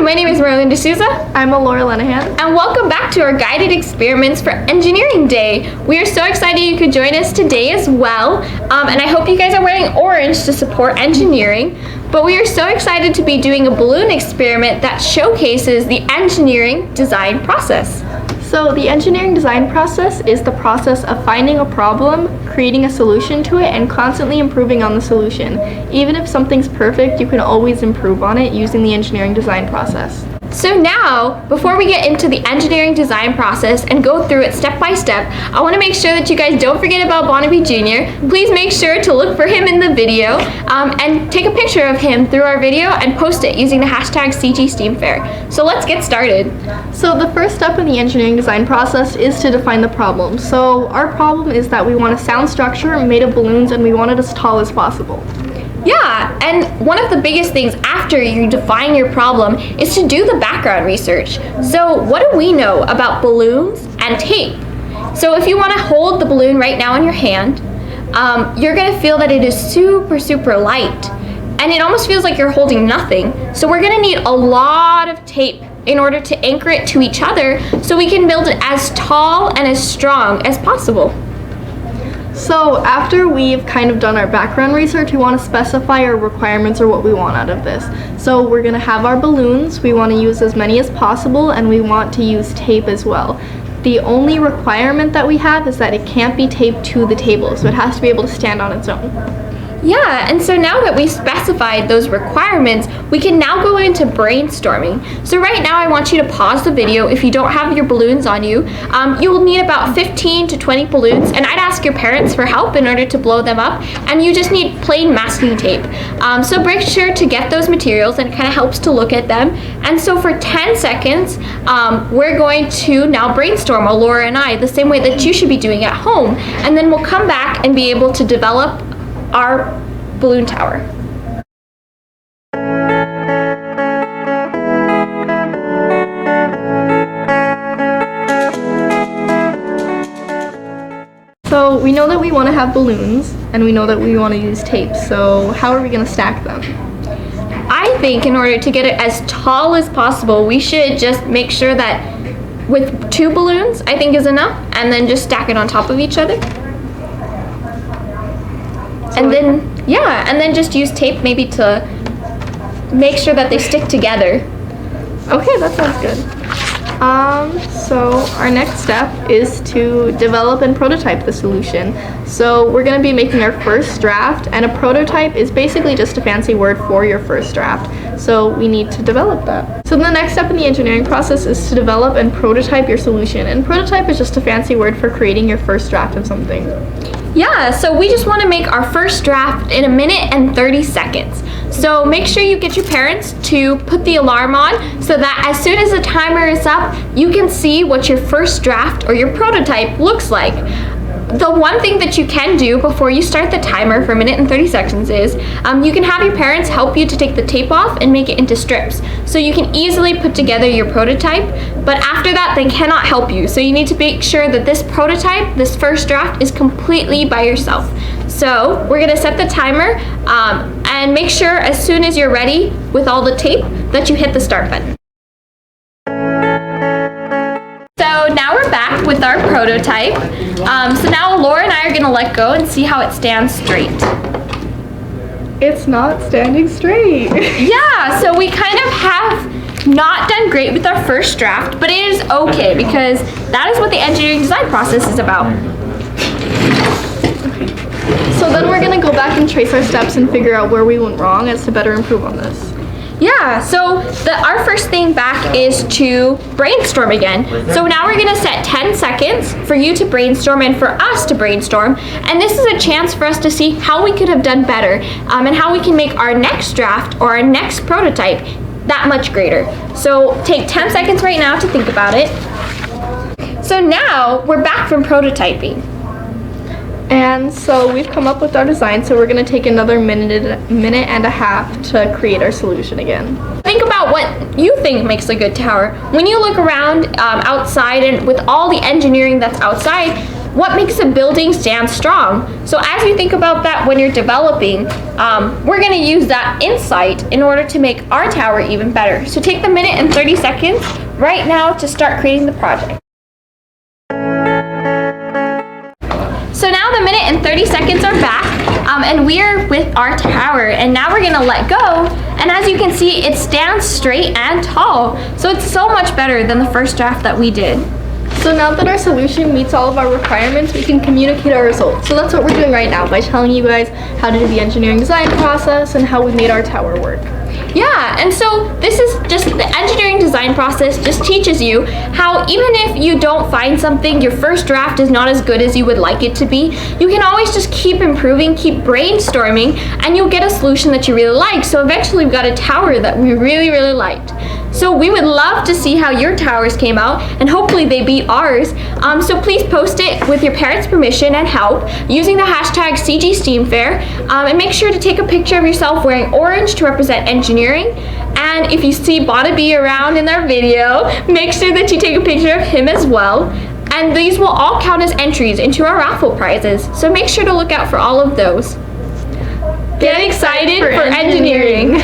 my name is Merlin D'Souza. I'm Laura Lenahan. And welcome back to our guided experiments for Engineering Day. We are so excited you could join us today as well. And I hope you guys are wearing orange to support engineering. But we are so excited to be doing a balloon experiment that showcases the engineering design process. So the engineering design process is the process of finding a problem, creating a solution to it, and constantly improving on the solution. Even if something's perfect, you can always improve on it using the engineering design process. So now, before we get into the engineering design process and go through it step by step, I want to make sure that you guys don't forget about Barnaby Jr. Please make sure to look for him in the video and take a picture of him through our video and post it using the hashtag CGSteamFair. So let's get started. So the first step in the engineering design process is to define the problem. So our problem is that we want a sound structure made of balloons and we want it as tall as possible. Yeah, and one of the biggest things after you define your problem is to do the background research. So what do we know about balloons and tape? So if you want to hold the balloon right now in your hand, you're going to feel that it is super light, and it almost feels like you're holding nothing. So we're going to need a lot of tape in order to anchor it to each other so we can build it as tall and as strong as possible. So after we've kind of done our background research, we want to specify our requirements or what we want out of this. So we're going to have our balloons, we want to use as many as possible, and we want to use tape as well. The only requirement that we have is that it can't be taped to the table, so it has to be able to stand on its own. Yeah, and so now that we've specified those requirements, we can now go into brainstorming. So right now I want you to pause the video if you don't have your balloons on you. You will need about 15 to 20 balloons, and I'd ask your parents for help in order to blow them up, and you just need plain masking tape. So make sure to get those materials, and it kind of helps to look at them. And so for 10 seconds, we're going to now brainstorm, Laura and I, the same way that you should be doing at home, and then we'll come back and be able to develop our balloon tower. So we know that we want to have balloons and we know that we want to use tape, so how are we going to stack them? I think in order to get it as tall as possible, we should just make sure that with 2 balloons, I think is enough, and then just stack it on top of each other. And then just use tape maybe to make sure that they stick together. Okay, that sounds good. So our next step is to develop and prototype the solution. So we're going to be making our first draft, and a prototype is basically just a fancy word for your first draft. So we need to develop that. So the next step in the engineering process is to develop and prototype your solution. And prototype is just a fancy word for creating your first draft of something. Yeah, so we just want to make our first draft in 1 minute and 30 seconds. So make sure you get your parents to put the alarm on so that as soon as the timer is up, you can see what your first draft or your prototype looks like. The one thing that you can do before you start the timer for 1 minute and 30 seconds is you can have your parents help you to take the tape off and make it into strips. So you can easily put together your prototype, but after that they cannot help you. So you need to make sure that this prototype, this first draft, is completely by yourself. So we're going to set the timer and make sure as soon as you're ready with all the tape that you hit the start button. So now we're back with our prototype. So now Laura and I are going to let go and see how it stands straight. It's not standing straight. Yeah, so we kind of have not done great with our first draft, but it is okay because that is what the engineering design process is about. So then we're going to go back and trace our steps and figure out where we went wrong as to better improve on this. Yeah, so our first thing back is to brainstorm again. So now we're going to set 10 seconds for you to brainstorm and for us to brainstorm. And this is a chance for us to see how we could have done better and how we can make our next draft or our next prototype that much greater. So take 10 seconds right now to think about it. So now we're back from prototyping. And so we've come up with our design, so we're going to take another minute and a half to create our solution again. Think about what you think makes a good tower. When you look around outside and with all the engineering that's outside, what makes a building stand strong. So as you think about that when you're developing, we're gonna use that insight in order to make our tower even better. So take the minute and 30 seconds right now to start creating the project. So now the minute and 30 seconds are back, and we are with our tower, and now we're gonna let go, and as you can see, it stands straight and tall. So it's so much better than the first draft that we did. So now that our solution meets all of our requirements, we can communicate our results. So that's what we're doing right now by telling you guys how to do the engineering design process and how we made our tower work. Yeah, and so this is just the engineering design process just teaches you how even if you don't find something, your first draft is not as good as you would like it to be, you can always just keep improving, keep brainstorming, and you'll get a solution that you really like. So eventually we got a tower that we really, really liked. So we would love to see how your towers came out, and hopefully they beat ours. So please post it with your parents' permission and help using the hashtag CGSteamFair, and make sure to take a picture of yourself wearing orange to represent engineering. And if you see Bada B around in our video, make sure that you take a picture of him as well. And these will all count as entries into our raffle prizes. So make sure to look out for all of those. Get excited for engineering.